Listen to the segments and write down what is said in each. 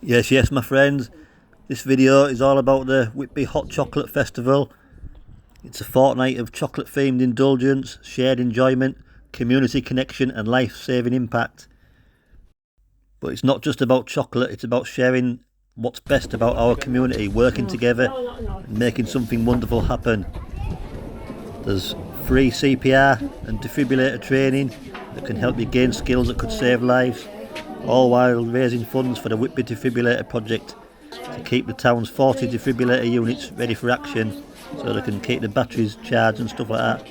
Yes, my friends. This video is all about the Whitby Hot Chocolate Festival. It's a fortnight of chocolate-themed indulgence, shared enjoyment, community connection and life-saving impact. But it's not just about chocolate, it's about sharing what's best about our community, working together and making something wonderful happen. There's free CPR and defibrillator training that can help you gain skills that could save lives, all while raising funds for the Whitby Defibrillator Project to keep the town's 40 defibrillator units ready for action so they can keep the batteries charged and stuff like that.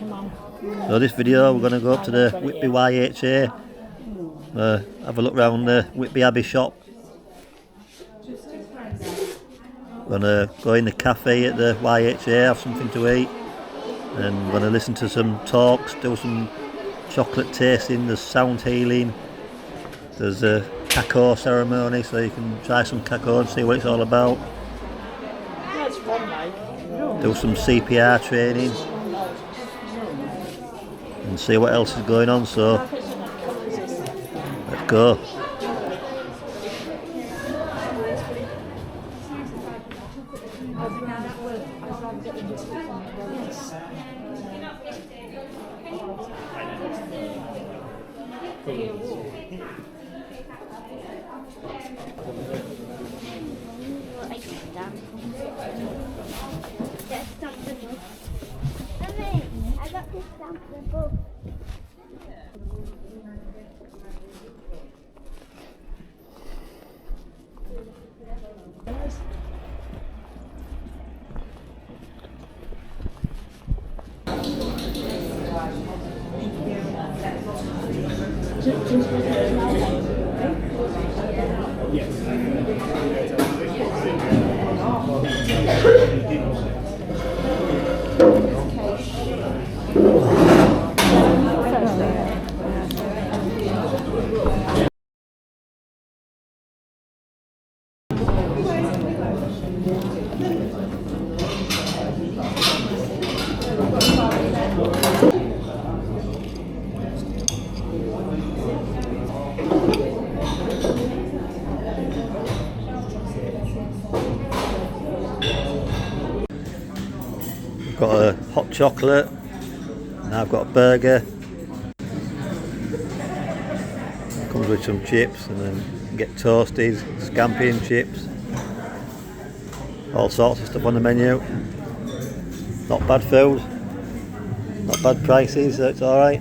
So this video we're going to go up to the Whitby YHA, have a look around the Whitby Abbey shop. We're going to go in the cafe at the YHA, have something to eat, and we're going to listen to some talks, do some chocolate tasting, there's sound healing, there's a cacao ceremony so you can try some cacao and see what it's all about. That's fun, mate. Do some CPR training and see what else is going on, so let's go. I got this stamp in the book. Got a hot chocolate, and I've got a burger. Comes with some chips, and then you can get toasties, scampi and chips. All sorts of stuff on the menu. Not bad food, not bad prices, so it's alright.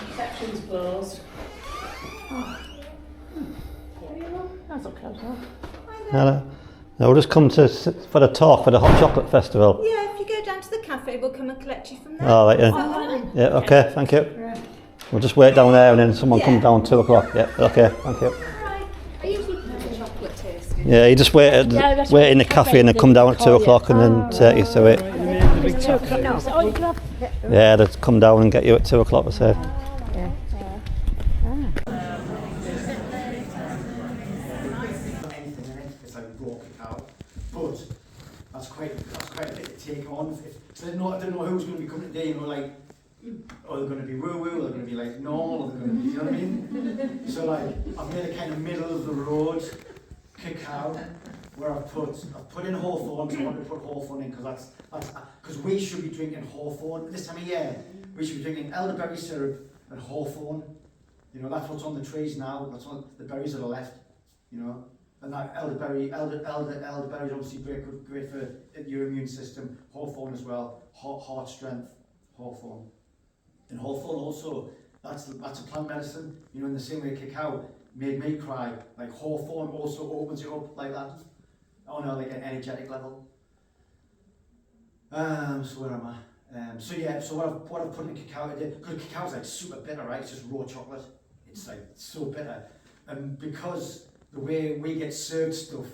Reception's closed. That's okay, well. Hello. Now we'll just come to for the talk for the Hot Chocolate Festival. Yeah, if you go down to the cafe, we'll come and collect you from there. All right, yeah. Yeah, okay, thank you. We'll just wait down there and then someone come down 2 o'clock. Yeah, okay, thank you. I usually come to chocolate tasting. Yeah, you just wait in the cafe and then come down at 2 o'clock and then take you to it. It's 2 o'clock now, so you can have... Yeah, they'll come down and get you at 2 o'clock, I said. It's like raw cacao, but that's quite a bit to take on. So I don't know who's going to be coming today. Like, are they going to be woo woo? Are they going to be like normal? Are they going to be, you know what I mean? So like, I've made a kind of middle of the road cacao where I've put in hawthorn. So I want to put hawthorn in because we should be drinking hawthorn this time of year. We should be drinking elderberry syrup and hawthorn. You know, that's what's on the trees now. That's what the berries that are left. You know. And that elderberry is obviously great for your immune system. Hawthorn as well, heart strength, hawthorn. And hawthorn also, that's a plant medicine. You know, in the same way cacao made me cry. Like hawthorn also opens you up like that, on like an energetic level. So where am I? So what I've put in cacao today, because cacao's like super bitter, right? It's just raw chocolate. It's like so bitter, and because the way we get served stuff,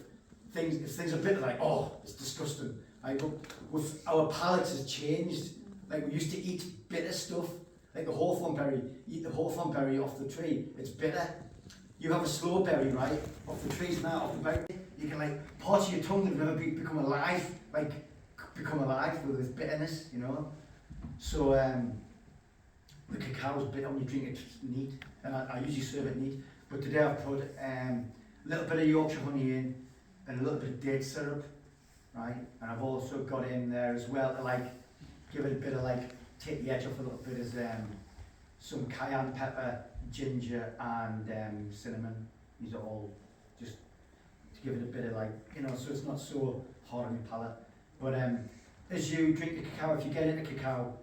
things are bitter, like, oh, it's disgusting. Like, with our palates has changed. Like, we used to eat bitter stuff, Like the hawthorn berry, you eat the hawthorn berry off the tree, it's bitter. You have a sloe berry, right, off the trees now, off the berry, you can like, parts of your tongue have never become alive, like, become alive with this bitterness, you know. So, the cacao's bitter when you drink it neat, and I usually serve it neat. But today I've put a little bit of Yorkshire honey in, and a little bit of date syrup, right? And I've also got in there as well to like, give it a bit of like, take the edge off a little bit, is some cayenne pepper, ginger, and cinnamon. These are all just to give it a bit of like, you know, so it's not so hard on your palate. But as you drink the cacao, if you get into cacao,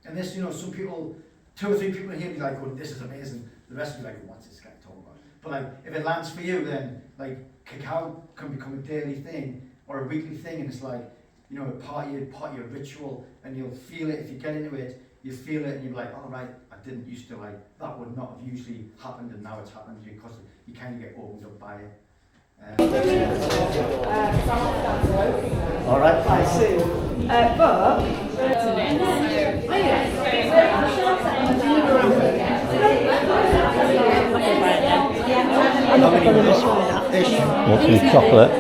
and this, you know, some people, 2 or 3 people here be like, oh, this is amazing. The rest will be like, what's this guy talking about? But like, if it lands for you, then like cacao can become a daily thing or a weekly thing, and it's like, you know, part of your ritual, and you'll feel it if you get into it. You feel it, and you're like, all right, I didn't used to like that would not have usually happened, and now it's happened because you kind of get opened up by it. All right. I see. I'm not going to destroy that. What's in chocolate?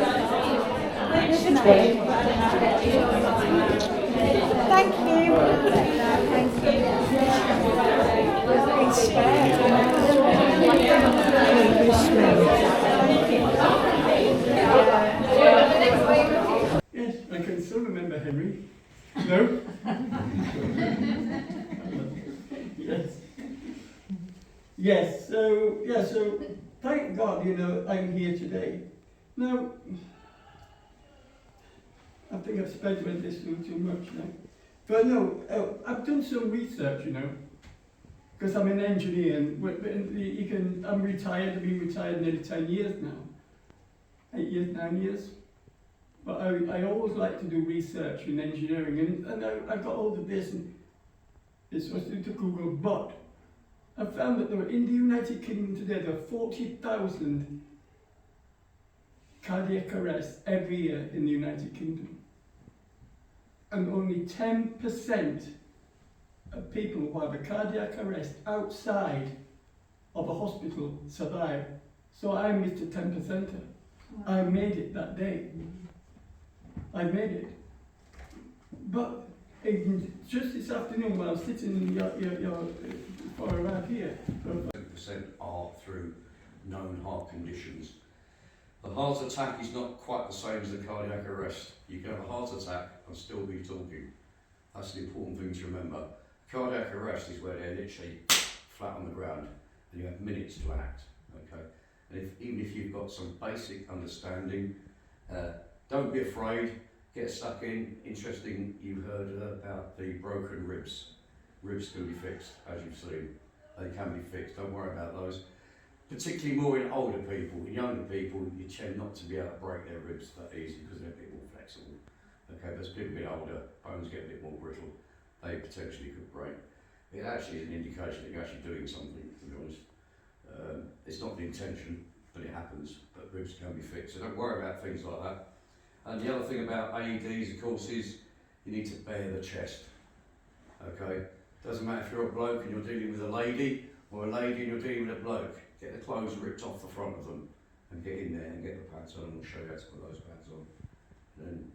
Thank you. It's Yes, I can still remember Henry. No? Yes. Yes, so thank God, you know, I'm here today. Now, I think I've spent with this too much now. But no, I've done some research, you know, because I'm an engineer, and I'm retired. I've been retired nearly 10 years now. 8 years, 9 years. But I always like to do research in engineering, and I got hold of this, and it's supposed to Google, but I found that there were, in the United Kingdom today, there are 40,000 cardiac arrests every year in the United Kingdom. And only 10% of people who have a cardiac arrest outside of a hospital survive. So I missed a 10%er. I made it that day. I made it. But just this afternoon, when I was sitting in your for around here, 30% are through known heart conditions. The heart attack is not quite the same as the cardiac arrest. You can have a heart attack and still be talking. That's the important thing to remember. Cardiac arrest is where they're literally flat on the ground and you have minutes to act. Okay, and even if you've got some basic understanding, don't be afraid. Get stuck in. Interesting, you heard about the broken ribs. Ribs can be fixed, as you've seen. They can be fixed. Don't worry about those. Particularly more in older people. In younger people, you tend not to be able to break their ribs that easy because they're a bit more flexible. Okay, but as people get older, bones get a bit more brittle. They potentially could break. It actually is an indication that you're actually doing something, to be honest. It's not the intention, but it happens. But ribs can be fixed, so don't worry about things like that. And the other thing about AEDs, of course, is you need to bare the chest. Okay, doesn't matter if you're a bloke and you're dealing with a lady, or a lady and you're dealing with a bloke. Get the clothes ripped off the front of them and get in there and get the pads on, and we'll show you how to put those pads on. Then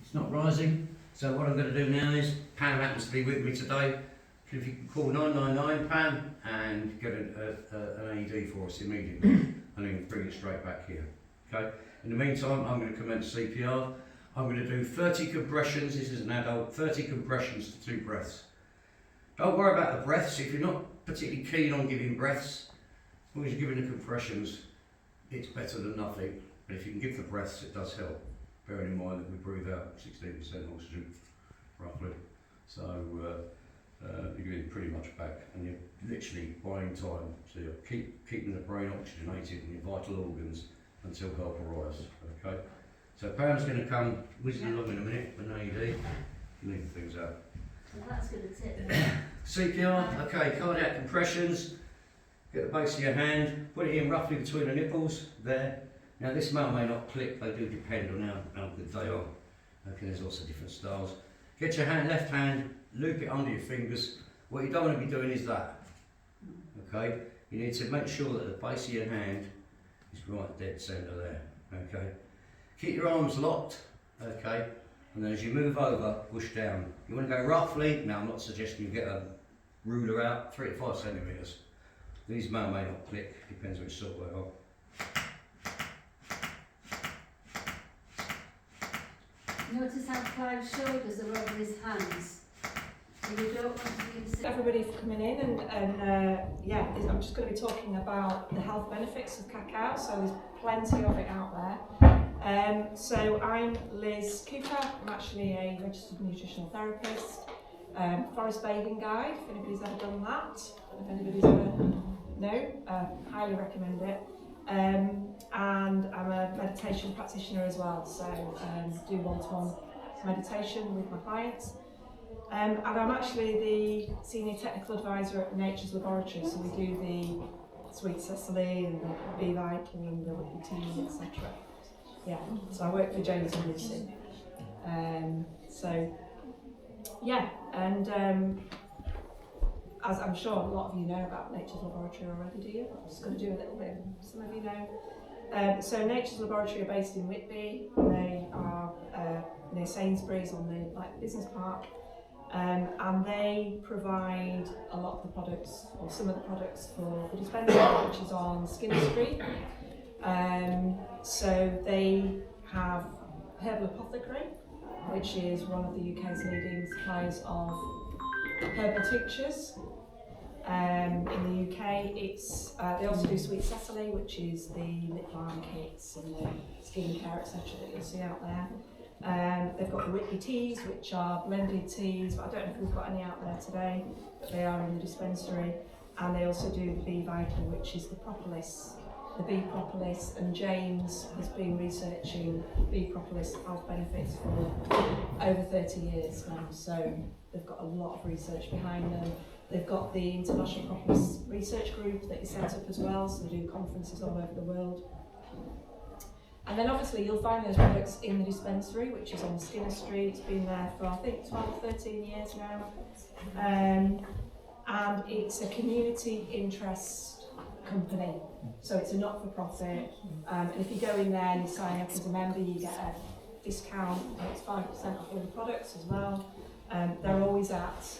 it's not rising, so what I'm going to do now is, Pam happens to be with me today. If you can call 999 Pam and get an AED for us immediately, and then bring it straight back here. Okay. In the meantime, I'm going to commence CPR. I'm going to do 30 compressions. This is an adult. 30 compressions to 2 breaths. Don't worry about the breaths. If you're not particularly keen on giving breaths, as long as you're giving the compressions, it's better than nothing. But if you can give the breaths, it does help. Bearing in mind that we breathe out 16% oxygen, roughly. So you're getting pretty much back, and you're literally buying time. So you're keeping the brain oxygenated and your vital organs until help arrives. Okay. So Pam's going to come whizzing along in a minute with an AED. Leave things out. So that's going to tip. CPR. Okay. Cardiac compressions. Get the base of your hand. Put it in roughly between the nipples. There. Now this may or may not click. They do depend on how good they are. Okay. There's also different styles. Get your hand, left hand. Loop it under your fingers What you don't want to be doing is that. Okay? You need to make sure that the base of your hand is right dead centre there. Okay? Keep your arms locked. Okay? And then as you move over, push down. You want to go roughly, now I'm not suggesting you get a ruler out, 3 to 5 centimetres. These may or may not click, depends which sort they are. Notice how Clive's shoulders are over his hands. So you don't want to consider. Everybody for coming in and yeah, I'm just going to be talking about the health benefits of cacao, so there's plenty of it out there. So I'm Liz Cooper, I'm actually a registered nutritional therapist, forest bathing guide, if anybody's ever done that, if anybody's ever, no, highly recommend it. And I'm a meditation practitioner as well, so do one-to-one meditation with my clients. And I'm actually the senior technical advisor at Nature's Laboratory, so we do the sweet cecily and the bee viking and the whippy tea, etc. Yeah, so I work for James and Lucy. So yeah, and as I'm sure a lot of you know about Nature's Laboratory already, do you? I'm just going to do a little bit, some of you know. So Nature's Laboratory are based in Whitby. They are near Sainsbury's on the business park. And they provide a lot of the products, or some of the products for the dispensary, which is on Skinner Street. So they have Herbal Apothecary, which is one of the UK's leading suppliers of herbal tinctures. In the UK, it's they also do Sweet Cecily, which is the lip balm kits and the skincare, etc. that you'll see out there. They've got the Whitby teas, which are blended teas, but I don't know if we've got any out there today, but they are in the dispensary. And they also do the bee vital, which is the propolis, the bee propolis, and James has been researching bee propolis health benefits for over 30 years now, so they've got a lot of research behind them. They've got the International Propolis Research Group that is set up as well, so they do conferences all over the world. And then obviously you'll find those products in the dispensary, which is on Skinner Street. It's been there for I think 12, 13 years now. And it's a community interest company. So it's a not-for-profit. And if you go in there and you sign up as a member, you get a discount. It's 5% off all the products as well. They're always at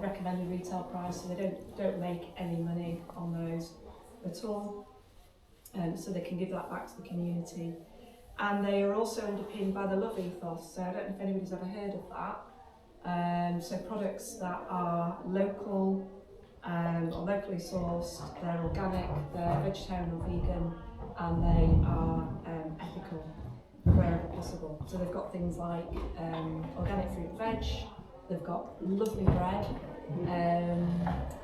recommended retail price, so they don't make any money on those at all. So they can give that back to the community. And they are also underpinned by the Love Ethos, so I don't know if anybody's ever heard of that. So products that are local or locally sourced, they're organic, they're vegetarian or vegan, and they are ethical wherever possible. So they've got things like organic fruit and veg, they've got lovely bread,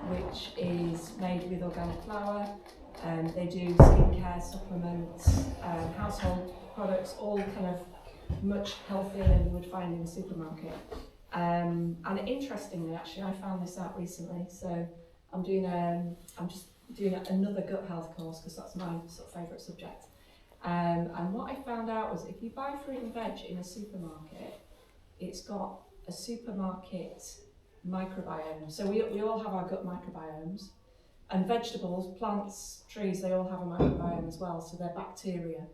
which is made with organic flour. They do skincare, supplements, household products, all kind of much healthier than you would find in a supermarket. And interestingly, actually, I found this out recently. So I'm just doing another gut health course because that's my sort of favourite subject. And what I found out was if you buy fruit and veg in a supermarket, it's got a supermarket microbiome. So we all have our gut microbiomes. And vegetables, plants, trees, they all have a microbiome as well, so they're bacteria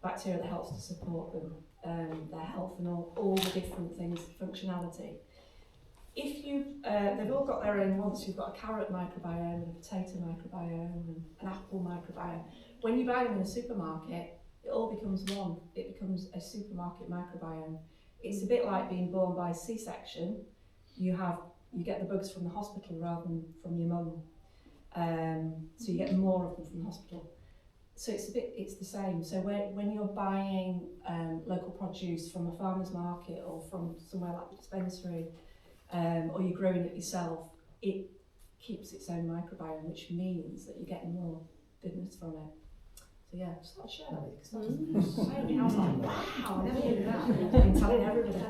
that helps to support them, their health and all the different things, functionality. If they've all got their own ones. You've got a carrot microbiome and a potato microbiome and an apple microbiome. When you buy them in a supermarket, it all becomes one. It becomes a supermarket microbiome. It's a bit like being born by C-section. You get the bugs from the hospital rather than from your mum. So you get more of them from the hospital. So it's the same. So when you're buying local produce from a farmer's market or from somewhere like the dispensary, or you're growing it yourself, it keeps its own microbiome, which means that you're getting more goodness from it. So yeah, just thought I'd share that with you because that was so new. I was like, wow, I never knew that. I've been telling everybody.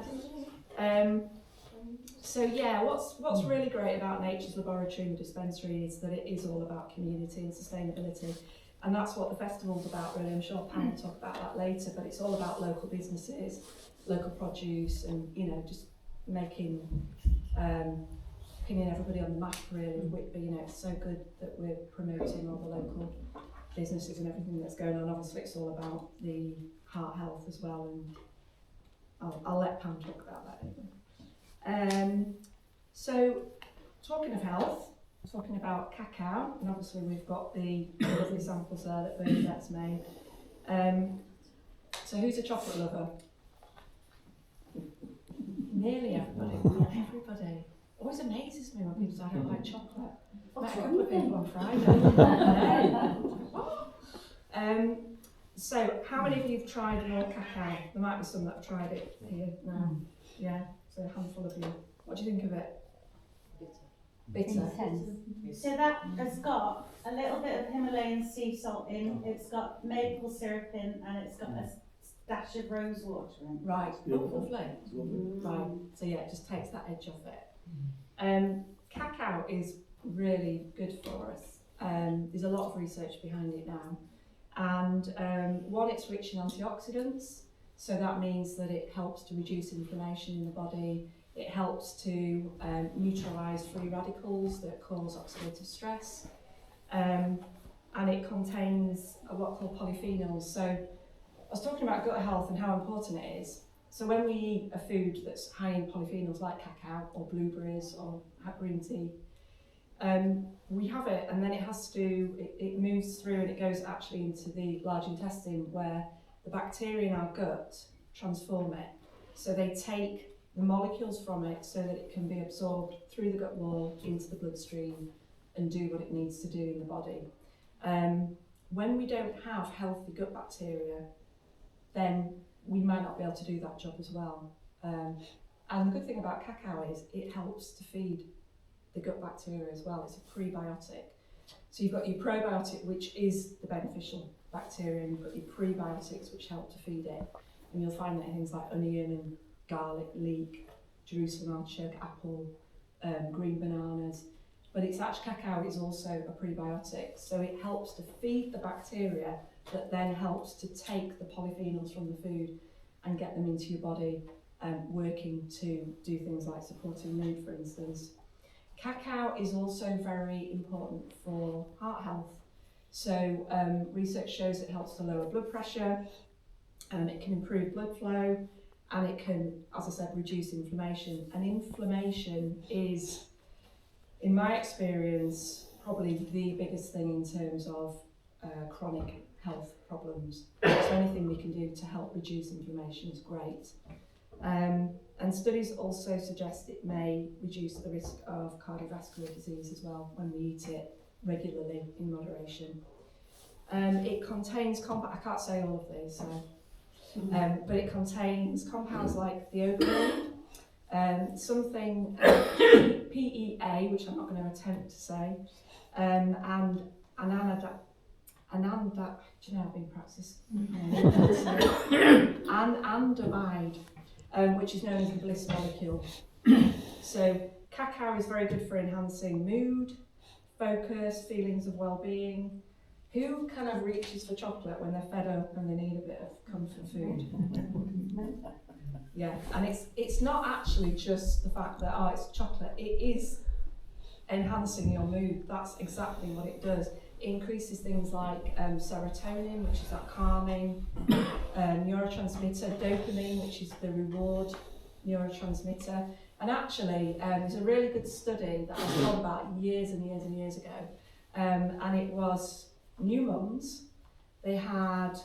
So yeah, what's really great about Nature's Laboratory and the dispensary is that it is all about community and sustainability, and that's what the festival's about really. I'm sure Pam will talk about that later, but it's all about local businesses, local produce, and just making pinning everybody on the map really with Whitby. You know, it's so good that we're promoting all the local businesses and everything that's going on. Obviously it's all about the heart health as well, and I'll let Pam talk about that anyway. So talking of health, talking about cacao, and obviously we've got the lovely samples there that Bernadette's made. So who's a chocolate lover? Nearly everybody. Everybody. Always amazes me when people say I don't like chocolate. I met a couple of people on Friday. So how many of you have tried raw cacao? There might be some that have tried it here now. Yeah, so a handful of you. What do you think of it? Bitter. So that has got a little bit of Himalayan sea salt in, it's got maple syrup in, and it's got a dash of rose water in. Right, lovely. Right, so yeah, it just takes that edge off it. Cacao is really good for us. There's a lot of research behind it now. And one, it's rich in antioxidants, so that means that it helps to reduce inflammation in the body. It helps to neutralise free radicals that cause oxidative stress. And it contains a lot called polyphenols. So I was talking about gut health and how important it is. So when we eat a food that's high in polyphenols like cacao or blueberries or green tea, we have it, and then it moves through and it goes actually into the large intestine, where the bacteria in our gut transform it. So they take the molecules from it so that it can be absorbed through the gut wall into the bloodstream and do what it needs to do in the body. When we don't have healthy gut bacteria, then we might not be able to do that job as well. And the good thing about cacao is it helps to feed the gut bacteria as well. It's a prebiotic. So you've got your probiotic, which is the beneficial bacteria, and you've got your prebiotics, which help to feed it. And you'll find that in things like onion and garlic, leek, Jerusalem artichoke, apple, green bananas. But it's actually, cacao is also a prebiotic, so it helps to feed the bacteria that then helps to take the polyphenols from the food and get them into your body, working to do things like supporting mood, for instance. Cacao is also very important for heart health. So research shows it helps to lower blood pressure, it can improve blood flow, and it can, as I said, reduce inflammation. And inflammation is, in my experience, probably the biggest thing in terms of chronic health problems. So anything we can do to help reduce inflammation is great. And studies also suggest it may reduce the risk of cardiovascular disease as well when we eat it regularly in moderation. It contains I can't say all of these, so, but it contains compounds like the opioid, something PEA, which I'm not going to attempt to say, and anandamide, do you know I've been practicing? Anandamide, which is known as the bliss molecule. So cacao is very good for enhancing mood, focus, feelings of well-being. Who kind of reaches for chocolate when they're fed up and they need a bit of comfort food? Yeah, and it's not actually just the fact that, oh, it's chocolate. It is enhancing your mood. That's exactly what it does. It increases things like serotonin, which is that calming neurotransmitter, dopamine, which is the reward neurotransmitter. And actually, there's a really good study that I was told about years and years and years ago, and it was new mums. They had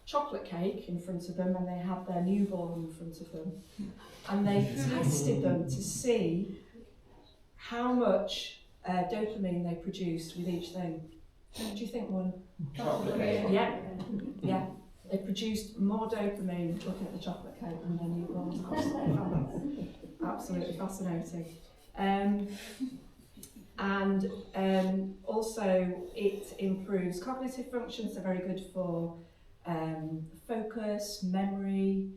chocolate cake in front of them, and they had their newborn in front of them, and they tested them to see how much dopamine they produced with each thing. What do you think, one? Chocolate cake. Yeah, yeah. They produced more dopamine looking at the chocolate cake than their newborns. Absolutely fascinating. And also it improves cognitive functions. They're very good for focus, memory,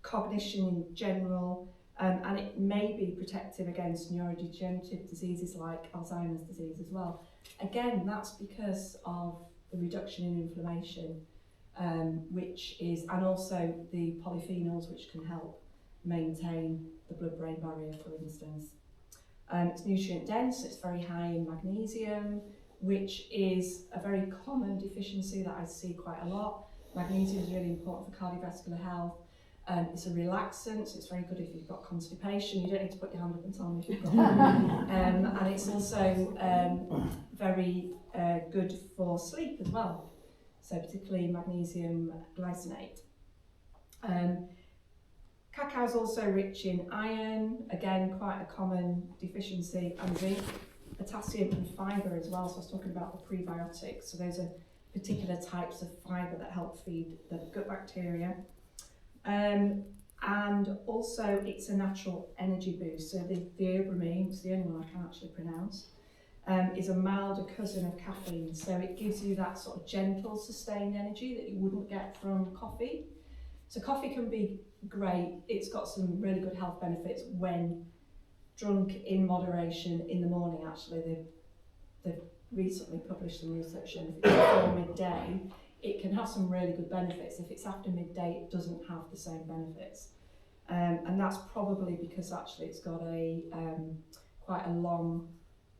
cognition in general, and it may be protective against neurodegenerative diseases like Alzheimer's disease as well. Again, that's because of the reduction in inflammation, and also the polyphenols, which can help maintain the blood-brain barrier, for instance. It's nutrient dense, it's very high in magnesium, which is a very common deficiency that I see quite a lot. Magnesium is really important for cardiovascular health. It's a relaxant, so it's very good if you've got constipation. You don't need to put your hand up and tell me if you've got one. And it's also very good for sleep as well, so particularly magnesium glycinate. Cacao is also rich in iron, again quite a common deficiency, and zinc, potassium and fibre as well. So I was talking about the prebiotics, so those are particular types of fibre that help feed the gut bacteria. And also it's a natural energy boost, so the theobromine, it's the only one I can actually pronounce, is a milder cousin of caffeine, so it gives you that sort of gentle sustained energy that you wouldn't get from coffee. So coffee can be great, it's got some really good health benefits when drunk in moderation in the morning. Actually, they've recently published some research showing if it's before midday, it can have some really good benefits. If it's after midday, it doesn't have the same benefits. And that's probably because actually it's got a quite a long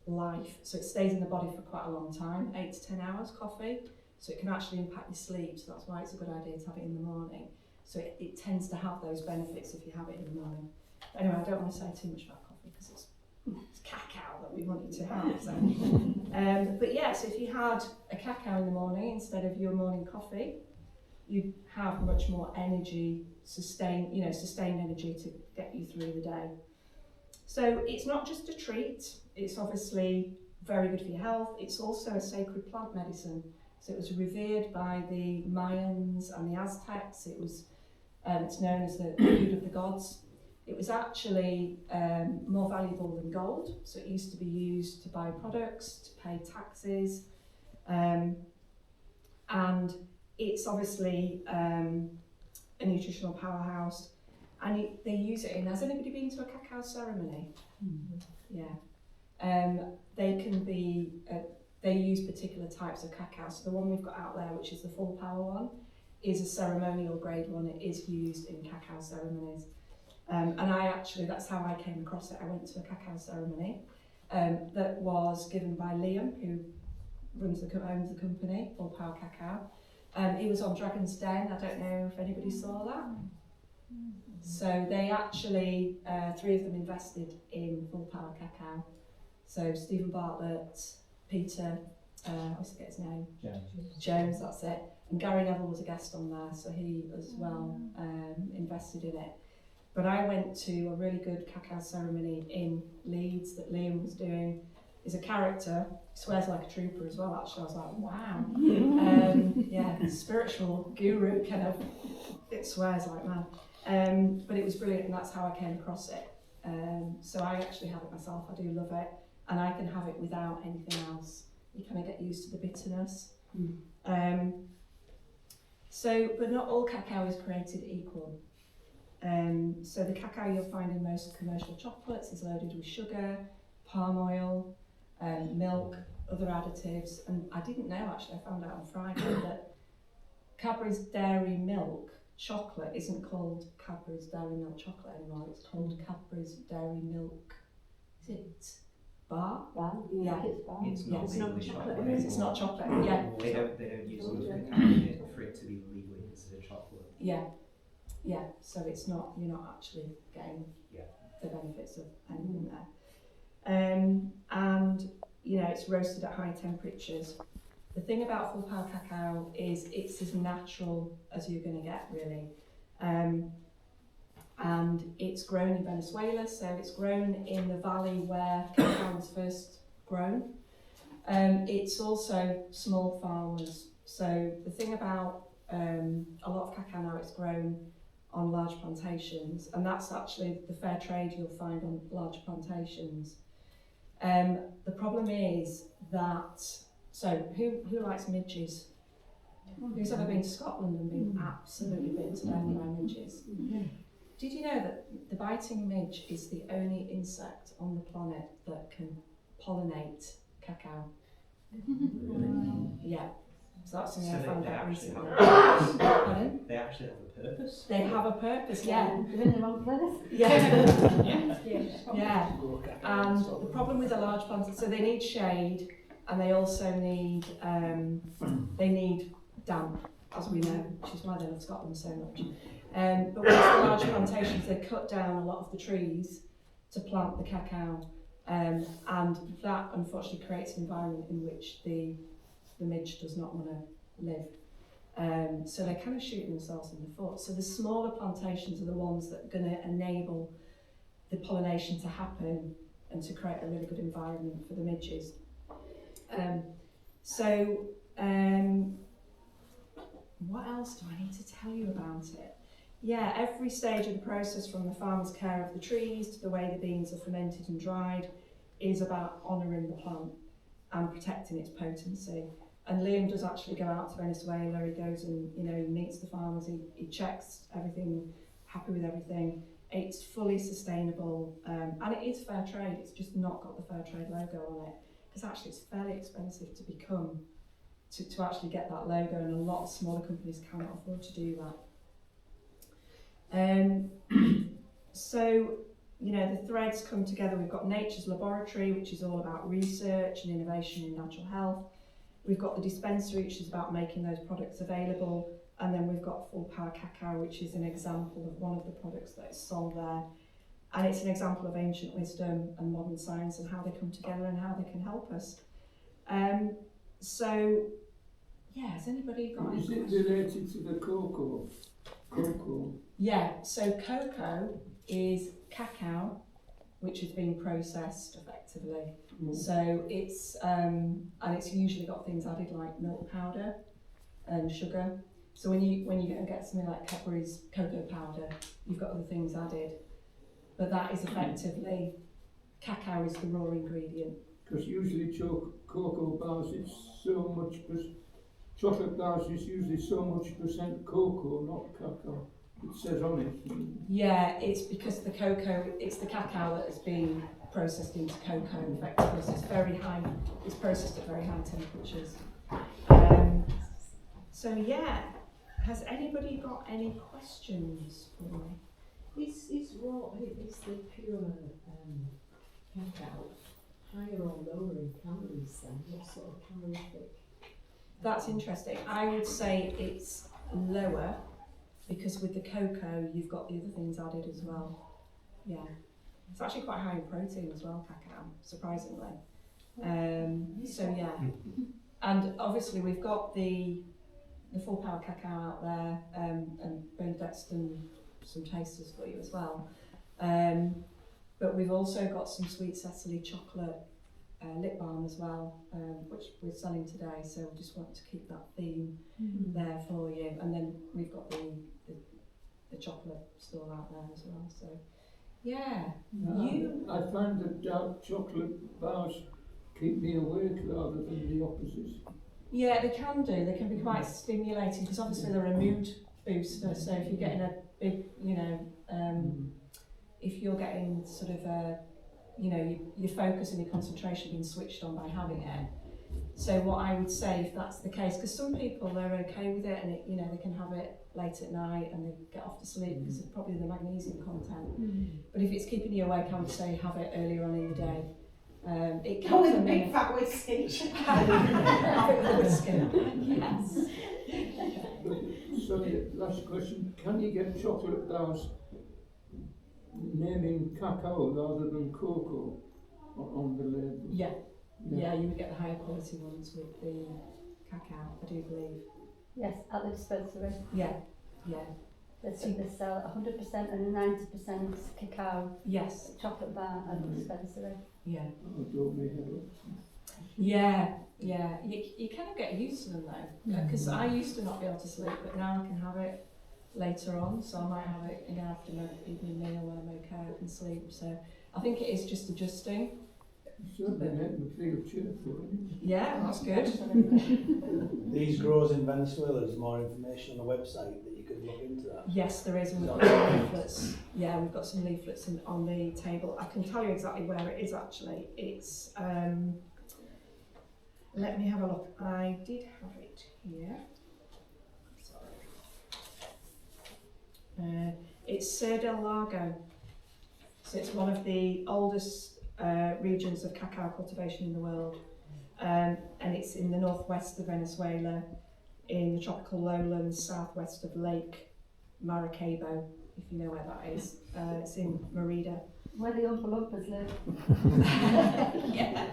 life, so it stays in the body for quite a long time, 8 to 10 hours, coffee, so it can actually impact your sleep, so that's why it's a good idea to have it in the morning. So it tends to have those benefits if you have it in the morning. But anyway, I don't want to say too much about coffee because it's cacao that we want you to have. So. But yeah, so if you had a cacao in the morning instead of your morning coffee, you'd have much more energy, sustained energy to get you through the day. So it's not just a treat, it's obviously very good for your health. It's also a sacred plant medicine. So it was revered by the Mayans and the Aztecs. It was, it's known as the food of the gods. It was actually more valuable than gold. So it used to be used to buy products, to pay taxes. And it's obviously a nutritional powerhouse. And they use it in, has anybody been to a cacao ceremony? Yeah. They can be, they use particular types of cacao. So the one we've got out there, which is the full power one, is a ceremonial grade one. It is used in cacao ceremonies. And I actually, that's how I came across it. I went to a cacao ceremony that was given by Liam, who owns the company, Full Power Cacao. It was on Dragon's Den. I don't know if anybody saw that. So they actually, 3 of them invested in Full Power Cacao. So Stephen Bartlett, Peter, I always forget his name. Jones, that's it. And Gary Neville was a guest on there, so he as well invested in it. But I went to a really good cacao ceremony in Leeds that Liam was doing. He's a character, swears like a trooper as well, actually. I was like, wow. Yeah, spiritual guru kind of, it swears like man. But it was brilliant, and that's how I came across it. So I actually have it myself, I do love it. And I can have it without anything else. You kind of get used to the bitterness. But not all cacao is created equal. So the cacao you'll find in most commercial chocolates is loaded with sugar, palm oil, milk, other additives. And I didn't know, actually, I found out on Friday that Cadbury's Dairy Milk chocolate isn't called Cadbury's Dairy Milk chocolate anymore. It's called Cadbury's Dairy Milk. Is it bar? Yeah. It's not chocolate. It's not chocolate. Yeah. They don't use cacao in it for it to be legally considered chocolate. Yeah. Yeah. So it's not, you're not actually getting the benefits of anything there. And it's roasted at high temperatures. The thing about Full Power Cacao is it's as natural as you're going to get, really. And it's grown in Venezuela, so it's grown in the valley where cacao was first grown. It's also small farmers. So the thing about a lot of cacao now, it's grown on large plantations, and that's actually the fair trade you'll find on large plantations. The problem is that, so who likes midges? Who's ever been to Scotland and been absolutely bitten to death by midges? Did you know that the biting midge is the only insect on the planet that can pollinate cacao? Yeah. So that's something So I found they out actually recently. have a Pardon? They actually have a purpose. They have a purpose, yeah. You're in the wrong place. Yeah. Yeah. Yeah. And the problem with the large plants, so they need shade, and they also need damp, as we know, which is why they love Scotland so much. But with the large plantations, they cut down a lot of the trees to plant the cacao, and that unfortunately creates an environment in which the midge does not want to live. So they're kind of shooting themselves in the foot. So the smaller plantations are the ones that are going to enable the pollination to happen and to create a really good environment for the midges. What else do I need to tell you about it? Yeah, every stage of the process, from the farmer's care of the trees to the way the beans are fermented and dried, is about honouring the plant and protecting its potency. And Liam does actually go out to Venezuela. He goes and he meets the farmers. He checks everything, happy with everything. It's fully sustainable, and it is fair trade. It's just not got the fair trade logo on it, because actually it's fairly expensive to become, to actually get that logo, and a lot of smaller companies cannot afford to do that. So, the threads come together. We've got Nature's Laboratory, which is all about research and innovation in natural health. We've got the dispensary, which is about making those products available. And then we've got Full Power Cacao, which is an example of one of the products that is sold there. And it's an example of ancient wisdom and modern science and how they come together and how they can help us. Has anybody got any questions? Is it related to the cocoa? Cocoa? Yeah, so cocoa is cacao, which has been processed effectively. So it's and it's usually got things added like milk powder and sugar. So when you go and get something like Cadbury's cocoa powder, you've got other things added. But that is effectively, cacao is the raw ingredient. Because usually cocoa bars, it's so much, chocolate bars is usually so much % cocoa, not cacao. It says on it. Yeah, it's because the cocoa, it's the cacao that has been processed into cocoa effectively. So it's very high, it's processed at very high temperatures. Has anybody got any questions for me? Is the pure cacao higher or lower in calories then? What sort of calorific? That's interesting. I would say it's lower, because with the cocoa you've got the other things added as well. Yeah, it's actually quite high in protein as well, cacao, surprisingly. And obviously we've got the Full Power Cacao out there, and Bernadette's done some tasters for you as well. But we've also got some Sweet Cecily chocolate lip balm as well, which we're selling today, so we just want to keep that theme there for you. And then we've got the chocolate store out there as well. So I find that dark chocolate bars keep me awake rather than the opposite. Yeah, they can do. They can be quite stimulating, because obviously they're a mood booster. So if you're getting a big, if you're getting sort of a, your focus and your concentration being switched on by having it. So what I would say, if that's the case, because some people, they're okay with it, and they can have it late at night and they get off to sleep because of probably the magnesium content. But if it's keeping you awake, I would say have it earlier on in the day. It can with a big fat whiskey. have it with a whiskey. Yes. Sorry, last question. Can you get chocolate bars naming cacao rather than cocoa on the label? Yeah, you would get the higher quality ones with the cacao, I do believe. Yes, at the dispensary. Yeah. They sell 100% and 90% cacao. Yes. Chocolate bar at the dispensary. Yeah. Yeah. You kind of get used to them though, because I used to not be able to sleep, but now I can have it later on, so I might have it after my evening meal when I'm okay, I can sleep. So I think it is just adjusting. Certainly make me feel cheerful. Yeah, that's good. These grows in Venezuela, there's more information on the website that you could look into that. Yes, there is, and we've got some leaflets. Yeah, we've got some leaflets on the table. I can tell you exactly where it is actually. It's, let me have a look. I did have it Yeah. It's Ser del Lago. So it's one of the oldest regions of cacao cultivation in the world. And it's in the northwest of Venezuela, in the tropical lowlands southwest of Lake Maracaibo, if you know where that is. It's in Merida. Where the Oompa Loompas live. Yeah.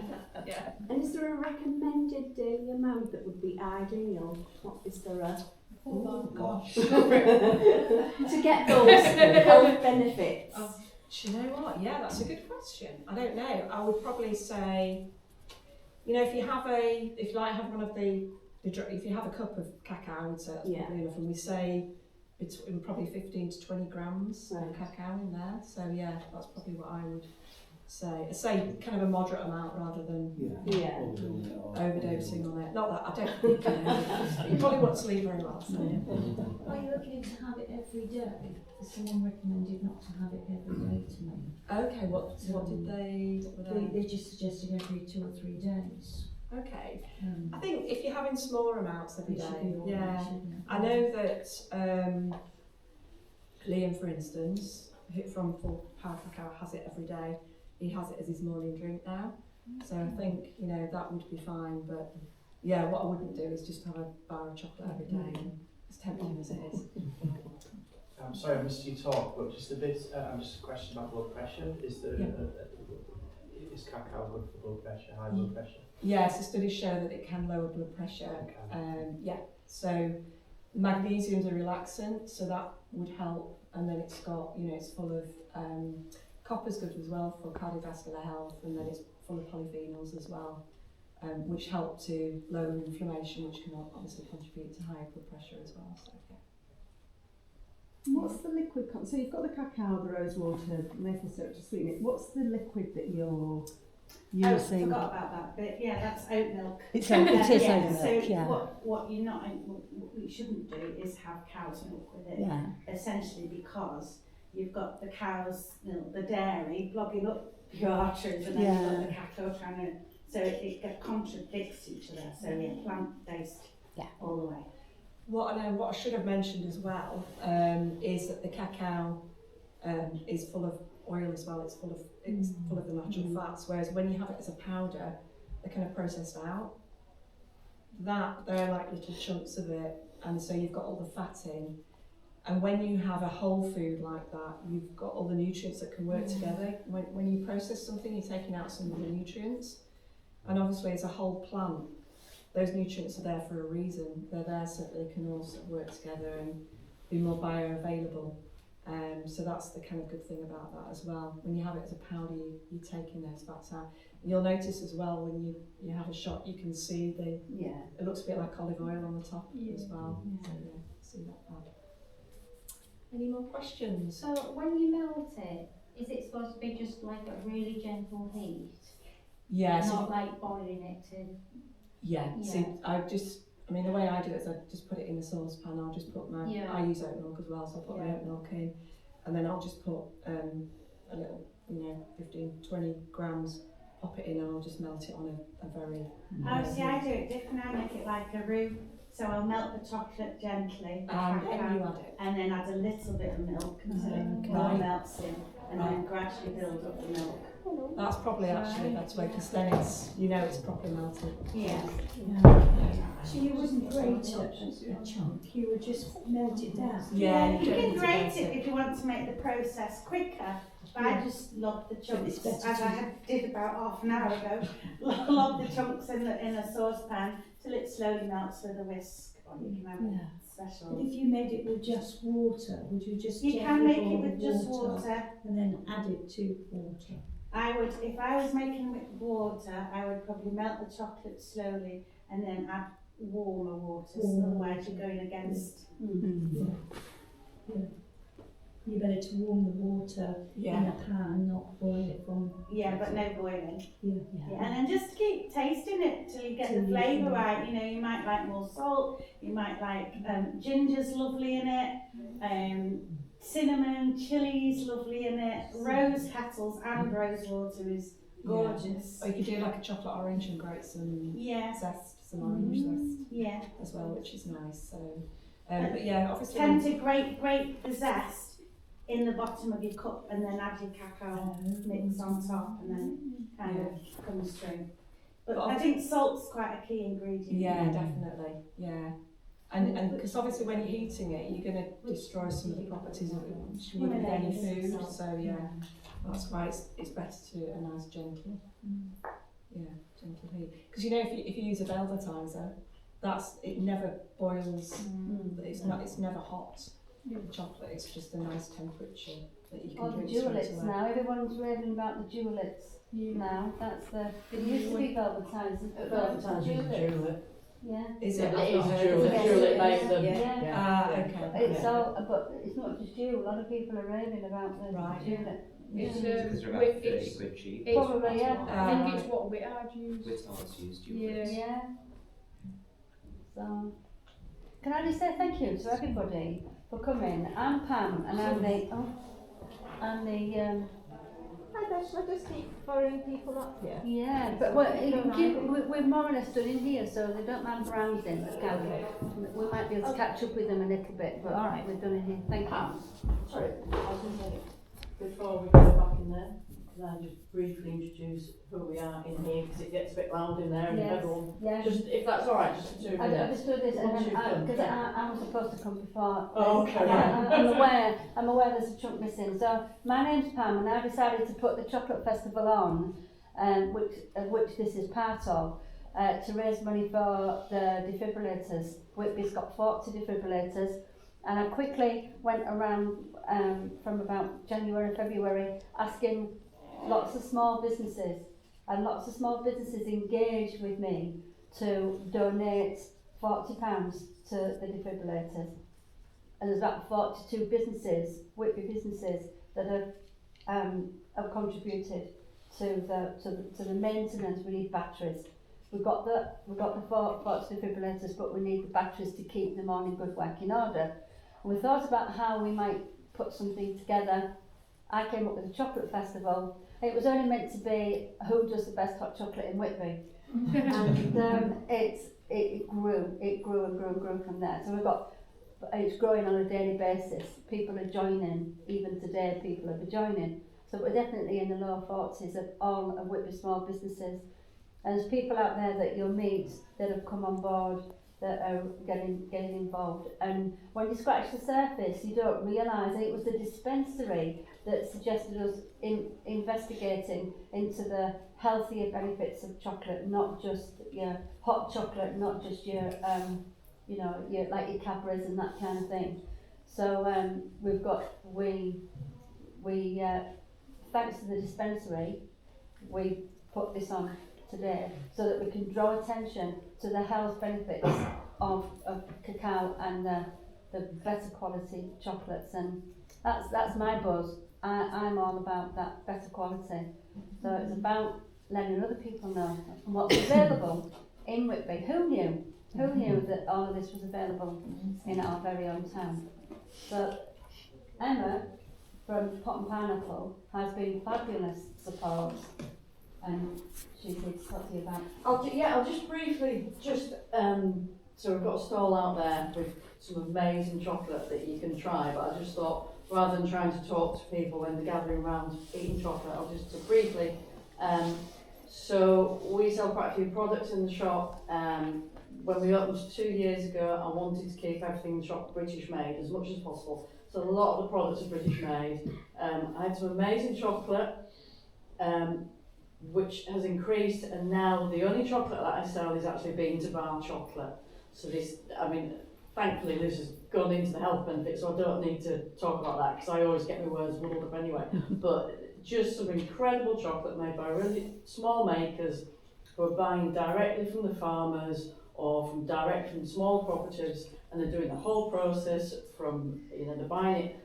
Yeah. And is there a recommended daily amount that would be ideal? What is there a... Oh gosh. to get those health benefits? Oh, do you know what? Yeah, that's a good question. I don't know. I would probably say, you know, if you have one of the if you have a cup of cacao, I would say that's probably enough. And we say between probably 15 to 20 grams of cacao in there. So yeah, that's probably what I would say. Say kind of a moderate amount rather than overdosing on it. Not that I don't think you probably won't sleep very well. So. Are you okay to have it every day? Someone recommended not to have it every day to me. Okay, what did they? They just suggested every 2 or 3 days. Okay, I think if you're having smaller amounts every day, Yeah. I know that Liam, for instance, from Full Power Cacao, has it every day. He has it as his morning drink now, so I think that would be fine. But yeah, what I wouldn't do is just have a bar of chocolate every day, as tempting as it is. I'm sorry I missed you talk, but just a bit. Just a question about blood pressure. Is cacao good for blood pressure? High blood pressure? Yes, the studies show that it can lower blood pressure. So magnesium's a relaxant, so that would help. And then it's got, it's full of copper's good as well for cardiovascular health, and then it's full of polyphenols as well, which help to lower inflammation, which can obviously contribute to higher blood pressure as well. So What's the liquid? So you've got the cacao, the rose water, maple syrup to sweeten it. What's the liquid that you're using? I forgot about that bit. Yeah, that's oat milk. It is oat milk. So what you shouldn't do is have cow's milk with it. Yeah. Essentially, because you've got the cow's milk, the dairy, blogging up your arteries, and then you've got the cacao trying to. So it contradicts each other. So plant-based all the way. What I should have mentioned as well is that the cacao is full of oil as well. It's full of the natural fats. Whereas when you have it as a powder, they're kind of processed out. They're like little chunks of it, and so you've got all the fat in. And when you have a whole food like that, you've got all the nutrients that can work together. When you process something, you're taking out some of the nutrients, and obviously as a whole plant, those nutrients are there for a reason. They're there so that they can all sort of work together and be more bioavailable. So that's the kind of good thing about that as well. When you have it as a powder, you're taking those fats out. And you'll notice as well when you have a shot, you can see it looks a bit like olive oil on the top as well. So see that. Any more questions? So when you melt it, is it supposed to be just like a really gentle heat? Yes. Not like boiling it to... Yeah. See, the way I do it is I just put it in a saucepan. I'll just put I use oat milk as well, so I'll put my oat milk in, and then I'll just put a little, 15, 20 grams, pop it in, and I'll just melt it on a very... I do it different. I make it like a roux. So I'll melt the chocolate gently, and then add a little bit of milk until it all melts in, and then gradually build up the milk. That's probably actually the best way, because then it's properly melted. Yeah. So you wouldn't grate a chunk, you would just melt it down? Yeah, you can grate it if you want to make the process quicker. But I just lob the chunks, as I did about half an hour ago, lob the chunks in a saucepan till it slowly melts with a whisk, or you can have a special. But if you made it with just water, would you just can make it with just water and then add it to water? I would, if I was making with water, I would probably melt the chocolate slowly and then add warmer water, so otherwise you're going against. You better to warm the water in a pan, not boil it from... Yeah, but no boiling. Yeah. And then just keep tasting it till you get the flavour right. You might like more salt, you might like ginger's lovely in it, cinnamon, chilies lovely in it, rose petals and rose water is gorgeous. Or you could do like a chocolate orange and grate some zest. some orange zest Yeah. as well, which is nice. So, but yeah, obviously. Tend to grate the zest in the bottom of your cup and then add your cacao mix on top and then it kind of comes through. But I think salt's quite a key ingredient. Yeah, definitely. Yeah. And because obviously when you're heating it, you're going to destroy some of the properties of it, which you would with any food. So yeah, that's why it's better to do a nice gentle, gentle heat. Because you know, if you use a velvetizer, it never boils. It's never hot. The chocolate, it's just a nice temperature that you can drink straight away. Dualits now, everyone's raving about the dualits now. That's it used to be velvetizers. Velvetizers. Yeah. Is it? It is Dualit makes them. Okay. It's all, but it's not just you. A lot of people are raving about the Dualit. It's because they're about 30 quid cheap. Probably, yeah. I think it's what Whitard's used. Whitard's used. Yeah. So, can I just say thank you to everybody for coming. I'm Pam, and I'm the. I just keep following people up here. Yeah, but we're more or less done in here, so they don't mind browsing. Okay. We might be able to catch up with them a little bit, but we're done in here. Thank you. Sorry, I was going to say, before we go back in there, can I just briefly introduce who we are in here, because it gets a bit loud in there and everyone. Yeah. Just, if that's all right, just 2 minutes. I just do this, and because I was supposed to come before. Oh, okay. I'm aware there's a chunk missing. So my name's Pam, and I decided to put the Chocolate Festival on, which this is part of, to raise money for the defibrillators. Whitby's got 40 defibrillators, and I quickly went around from about January, February, asking lots of small businesses, and lots of small businesses engaged with me to donate £40 to the defibrillators. And there's about 42 businesses, Whitby businesses, that have contributed to the maintenance. We need batteries. We've got the 40 defibrillators, but we need the batteries to keep them on in good working order. And we thought about how we might put something together. I came up with a chocolate festival. It was only meant to be who does the best hot chocolate in Whitby. And it grew from there. So it's growing on a daily basis. People are joining. Even today, people are joining. So we're definitely in the low 40s of all of Whitby small businesses. And there's people out there that you'll meet that have come on board, that are getting involved. And when you scratch the surface, you don't realise it was the dispensary that suggested us investigating into the healthier benefits of chocolate, not just your hot chocolate, not just your your Cadbury's and that kind of thing. So we thanks to the dispensary, we put this on today so that we can draw attention to the health benefits of cacao and the better quality chocolates, and that's my buzz. I'm all about that better quality. So it's about letting other people know what's available in Whitby. Who knew? Who knew that all of this was available in our very own town? So Emma from Pot and Pineapple has been fabulous support, and she's here to talk to you about. I'll just briefly, so we've got a stall out there with some amazing chocolate that you can try, but I just thought, rather than trying to talk to people when they're gathering around eating chocolate, I'll just briefly, so we sell quite a few products in the shop. When we opened 2 years ago, I wanted to keep everything in the shop British made as much as possible. So a lot of the products are British made. I had some amazing chocolate, which has increased, and now the only chocolate that I sell is actually bean to bar chocolate. So thankfully this has gone into the health benefits, so I don't need to talk about that because I always get my words muddled up anyway. But just some incredible chocolate made by really small makers who are buying directly from the farmers or from small cooperatives, and they're doing the whole process from, they're buying it,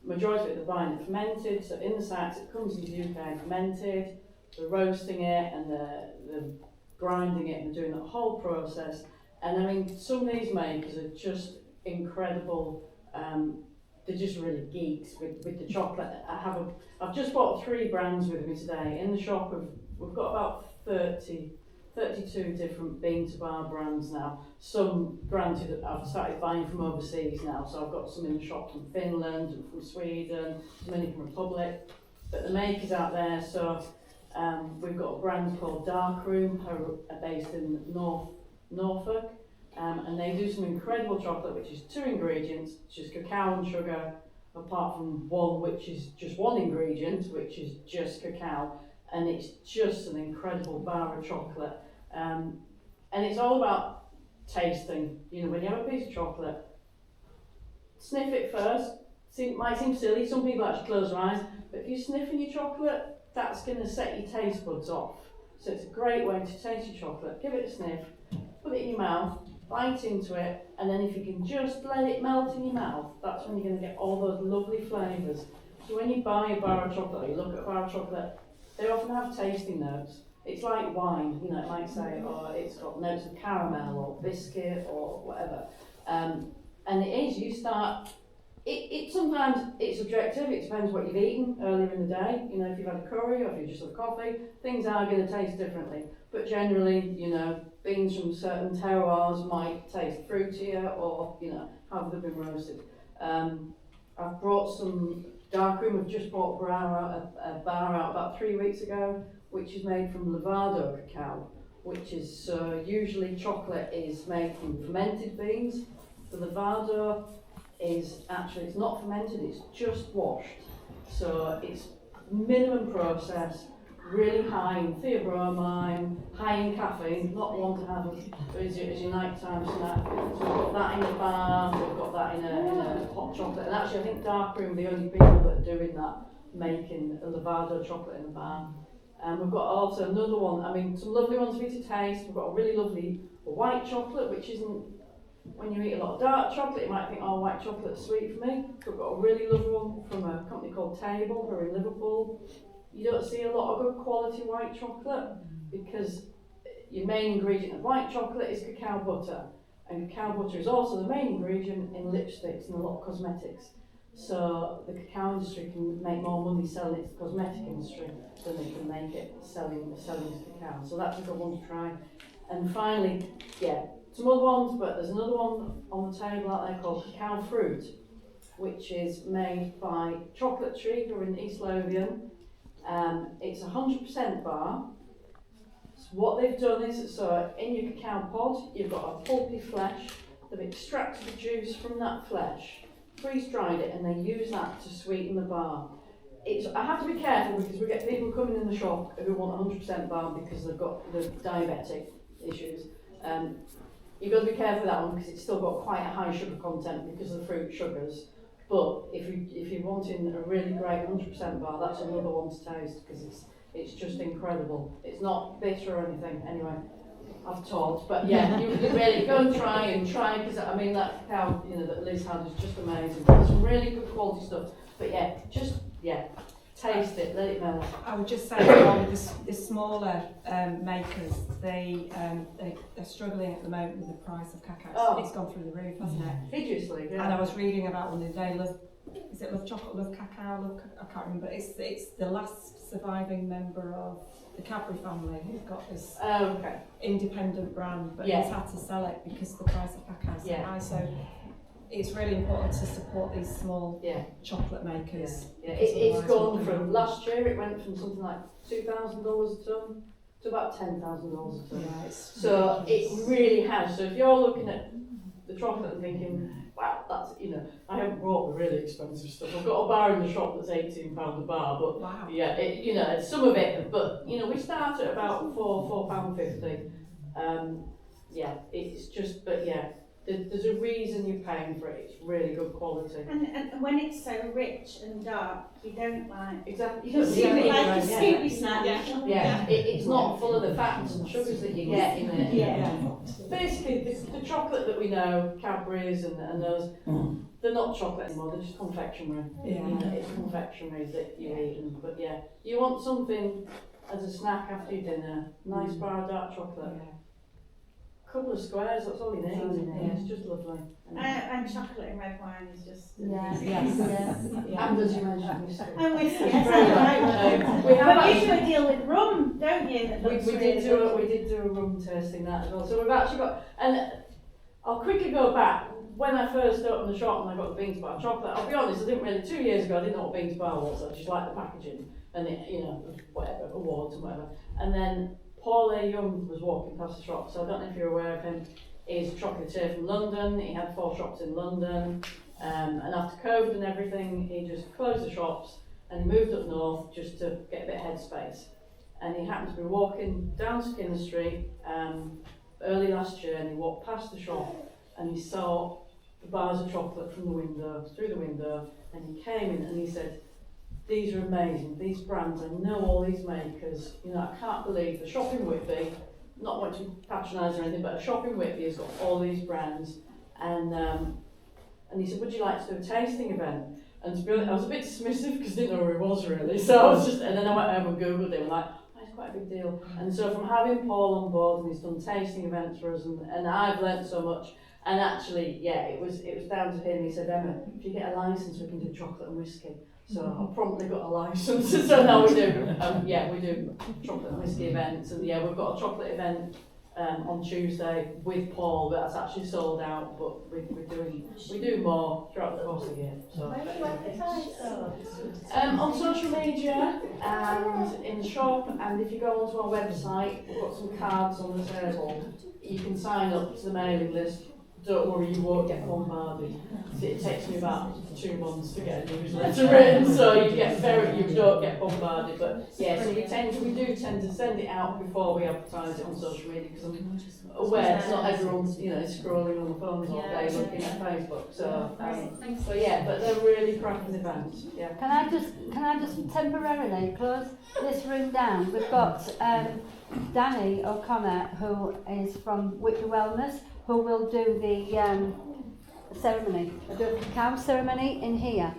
majority of it they're buying it fermented, so in the sacks it comes into the UK fermented, they're roasting it and they're grinding it and they're doing the whole process. And some of these makers are just incredible. They're just really geeks with the chocolate. I've just bought 3 brands with me today. In the shop we've got about 30 32 different bean to bar brands now. Some, granted, I've started buying from overseas now, so I've got some in the shop from Finland and from Sweden, Dominican Republic, but the makers out there, so we've got a brand called Darkroom, who are based in Norfolk, and they do some incredible chocolate, which is 2 ingredients, which is cacao and sugar, apart from one which is just 1 ingredient, which is just cacao, and it's just an incredible bar of chocolate. And it's all about tasting. You know, when you have a piece of chocolate, sniff it first. Might seem silly, some people actually close their eyes, but if you're sniffing your chocolate, that's going to set your taste buds off. So it's a great way to taste your chocolate. Give it a sniff, put it in your mouth, bite into it, and then if you can just let it melt in your mouth, that's when you're going to get all those lovely flavours. So when you buy a bar of chocolate, or you look at a bar of chocolate, they often have tasting notes. It's like wine, you know, it might say, oh, it's got notes of caramel or biscuit or whatever. And it is, you start, it sometimes it's subjective, it depends what you've eaten earlier in the day. You know, if you've had a curry or if you've just had coffee, things are going to taste differently. But generally, you know, beans from certain terroirs might taste fruitier or, you know, have they been roasted. I've brought some Darkroom. I've just bought a bar out about 3 weeks ago, which is made from Levado cacao, which is, usually chocolate is made from fermented beans. The Levado is actually, it's not fermented, it's just washed. So it's minimum process, really high in theobromine, high in caffeine, not one to have as your nighttime snack. So we've got that in a bar, we've got that in a hot chocolate. And actually I think Darkroom are the only people that are doing that, making a Levado chocolate in a bar. And we've got also another one, I mean, some lovely ones for you to taste. We've got a really lovely white chocolate, which isn't, when you eat a lot of dark chocolate, you might think, oh, white chocolate's sweet for me. We've got a really lovely one from a company called Table, who are in Liverpool. You don't see a lot of good quality white chocolate because your main ingredient of white chocolate is cacao butter. And cacao butter is also the main ingredient in lipsticks and a lot of cosmetics. So the cacao industry can make more money selling it to the cosmetic industry than they can make it selling cacao. So that's a good one to try. And finally, yeah, some other ones, but there's another one on the table out there called Cacao Fruit, which is made by Chocolate Tree, who are in East Lothian. It's a 100% bar. So what they've done is, so in your cacao pod, you've got a pulpy flesh. They've extracted the juice from that flesh, freeze-dried it, and they use that to sweeten the bar. I have to be careful because we get people coming in the shop who want 100% bar because they've got the diabetic issues. You've got to be careful with that one because it's still got quite a high sugar content because of the fruit sugars. But if you're wanting a really great 100% bar, that's another one to taste because it's just incredible. It's not bitter or anything, anyway, I've taught. But yeah, you really go and try because I mean that cacao, you know, that Liz had is just amazing. There's some really good quality stuff. But yeah, taste it, let it melt. I would just say with the smaller makers, they're struggling at the moment with the price of cacao. Oh. It's gone through the roof, hasn't it? Hideously, yeah. And I was reading about one the other day. Is it Love Chocolate, Love Cacao? I can't remember. It's the last surviving member of the Cadbury family who's got this independent brand, but he's had to sell it because the price of cacao is so high. So it's really important to support these small chocolate makers. Yeah. It's gone from last year. It went from something like $2,000 a ton to about $10,000 a ton. Yeah, so it really has. So if you're looking at the chocolate and thinking, wow, that's, you know, I haven't brought the really expensive stuff. I've got a bar in the shop that's £18 a bar, but wow. Yeah, you know, some of it, but you know, we start at about £4.50. Yeah, it's just, but yeah. There's a reason you're paying for it. It's really good quality. And when it's so rich and dark, you don't like. Exactly. You don't see it like a Scooby snack. Yeah. It's not full of the fats and sugars that you get in it. Yeah. Basically, the chocolate that we know, Cadbury's and those, they're not chocolate anymore. They're just confectionery. Yeah. You know, it's confectionery that you eat. But yeah, you want something as a snack after your dinner. Nice bar of dark chocolate. couple of squares, that's all you need. Yeah, it's just lovely. And chocolate and red wine is just Yes, Yeah. And as you mentioned, whiskey. And whiskey, Yes, right. we have But you actually- should deal with rum, don't you? That We looks did really do good. we did do a rum tasting that as well. So we've actually got, and I'll quickly go back. When I first opened the shop and I got the bean to bar chocolate, I'll be honest, I didn't really, 2 years ago I didn't know what bean to bar was. I just liked the packaging and it, you know, whatever, awards and whatever. And then Paul A. Young was walking past the shop, so I don't know if you're aware of him. He's a chocolatier from London. He had 4 shops in London, and after COVID and everything, he just closed the shops and he moved up north just to get a bit of headspace. And he happened to be walking down Skinner Street early last year, and he walked past the shop and he saw the bars of chocolate from the window, through the window, and he came in and he said, "These are amazing, these brands, I know all these makers, you know, I can't believe the shop in Whitby, not want to patronise or anything, but a shop in Whitby has got all these brands." And he said, "Would you like to do a tasting event?" And to be honest, I was a bit dismissive because I didn't know where he was really, so I was just, and then I went home and Googled him, and like, oh, it's quite a big deal. And so from having Paul on board, and he's done tasting events for us, and I've learnt so much. And actually, yeah, it was down to him. He said, "Emma, if you get a licence, we can do chocolate and whiskey." So I promptly got a licence. So now we do. Yeah, we do chocolate and whiskey events, and yeah, we've got a chocolate event on Tuesday with Paul, but that's actually sold out. But we do more throughout the course of the year. So on social media and in the shop, and if you go onto our website, we've got some cards on the table. You can sign up to the mailing list. Don't worry, you won't get bombarded. It takes me about 2 months to get a newsletter written, so you don't get bombarded. But yeah, so we do tend to send it out before we advertise it on social media, because I'm aware it's not everyone's, you know, scrolling on the phones all day looking at Facebook. So yeah, but they're really cracking events. Yeah. Can I just temporarily close this room down? We've got Danny O'Connor, who is from Whitby Wellness, who will do the ceremony, the cacao ceremony in here.